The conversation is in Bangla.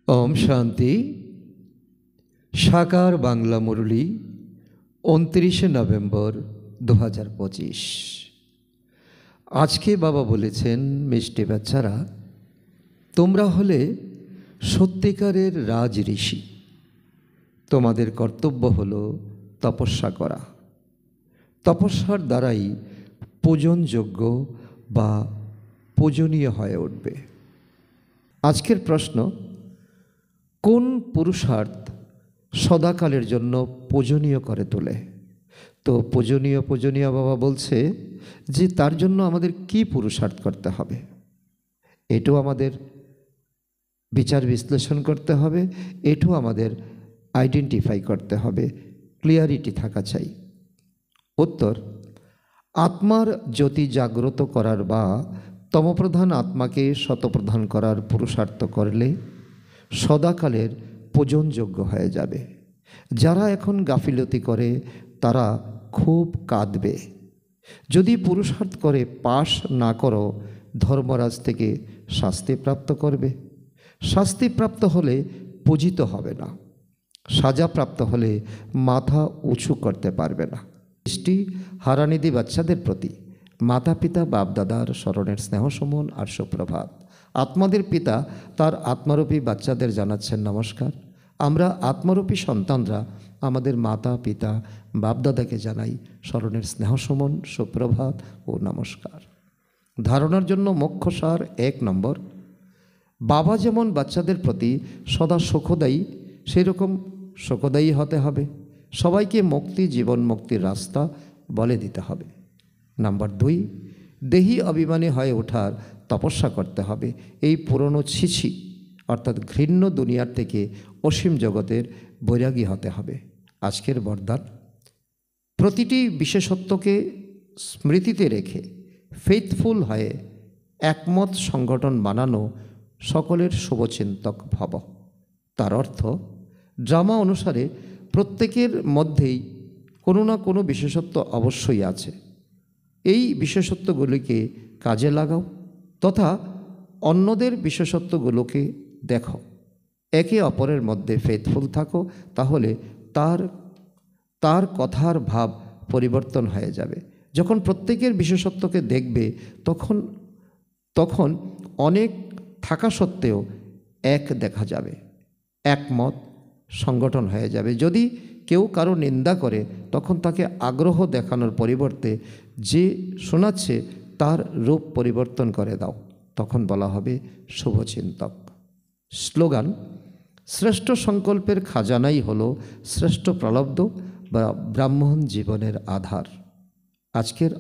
ओम शांति। साकार बांगला मुरली 29 नवेम्बर 2025। आज के बाबा बोलेছেন, मिष्टि बाচ্चारा তোমরা হলে সত্যিকারের রাজ ঋষি। তোমাদের কর্তব্য হলো তপস্যা করা। তপস্যার দ্বারাই পূজনযোগ্য বা পূজনীয় হয়ে উঠবে। আজকের প্রশ্ন, কোন পুরুষার্থ সদাকালের জন্য পূজনীয় করে তোলে? তো পূজনীয় বাবা বলছে যে তার জন্য আমাদের কি পুরুষার্থ করতে হবে, এটাও আমাদের বিচার বিশ্লেষণ করতে হবে, এটাও আমাদের আইডেন্টিফাই করতে হবে, ক্লিয়ারিটি থাকা চাই। উত্তর, আত্মার জ্যোতি জাগ্রত করার বা তমপ্রধান আত্মাকে শতপ্রধান করার পুরুষার্থ করলে সদাকালের পূজনযোগ্য হয়ে যাবে। যারা এখন গাফিলতি করে তারা খুব কাঁদবে। যদি পুরুষার্থ করে পাশ না করো, ধর্মরাজ থেকে শাস্তিপ্রাপ্ত করবে। শাস্তিপ্রাপ্ত হলে পূজিত হবে না, সাজাপ্রাপ্ত হলে মাথা উঁচু করতে পারবে না। দৃষ্টি হারানিধি বাচ্চাদের প্রতি মাতা পিতা বাপদাদার স্মরণের স্নেহ সমন আর সুপ্রভাত। আত্মাদের পিতা তার আত্মারূপী বাচ্চাদের জানাচ্ছেন নমস্কার। আমরা আত্মারূপী সন্তানরা আমাদের মাতা পিতা বাপদাদাকে জানাই স্মরণের স্নেহ সমন, সুপ্রভাত ও নমস্কার। ধারণার জন্য মোক্ষসার 1 নম্বর, বাবা যেমন বাচ্চাদের প্রতি সদা সুখদায়ী, সেই রকম সুখদায়ী হতে হবে। সবাইকে মুক্তি, জীবন মুক্তির রাস্তা বলে দিতে হবে। নাম্বার 2, দেহি অভিমানী হয়ে ওঠার তপস্যা করতে হবে। এই পুরনো ছিছি অর্থাৎ ঘৃণ্য দুনিয়ার থেকে অসীম জগতের বৈরাগী হতে হবে। আজকের বরদান, প্রতিটি বিশেষত্বকে স্মৃতিতে রেখে ফেথফুল হয়ে একমত সংগঠন বানানো সকলের শুভচিন্তক ভব। তার অর্থ, ড্রামা অনুসারে প্রত্যেকের মধ্যেই কোনো না কোনো বিশেষত্ব অবশ্যই আছে। এই বিশেষত্বগুলিকে কাজে লাগাও তথা অন্যদের বিশেষত্বগুলোকে দেখো। একে অপরের মধ্যে ফেথফুল থাকো, তাহলে তার কথার ভাব পরিবর্তন হয়ে যাবে। যখন প্রত্যেকের বিশেষত্বকে দেখবে তখন অনেক থাকা সত্ত্বেও এক দেখা যাবে, একমত সংগঠন হয়ে যাবে। যদি কেউ কারো নিন্দা করে তখন তাকে আগ্রহ দেখানোর পরিবর্তে যে শোনাচ্ছে তার রূপ পরিবর্তন করে দাও, তখন বলা হবে শুভচিন্তক। স্লোগান, শ্রেষ্ঠ সংকল্পের খাজানাই হলো শ্রেষ্ঠ প্রলব্ধ বা ব্রাহ্মণ জীবনের আধার। আজকের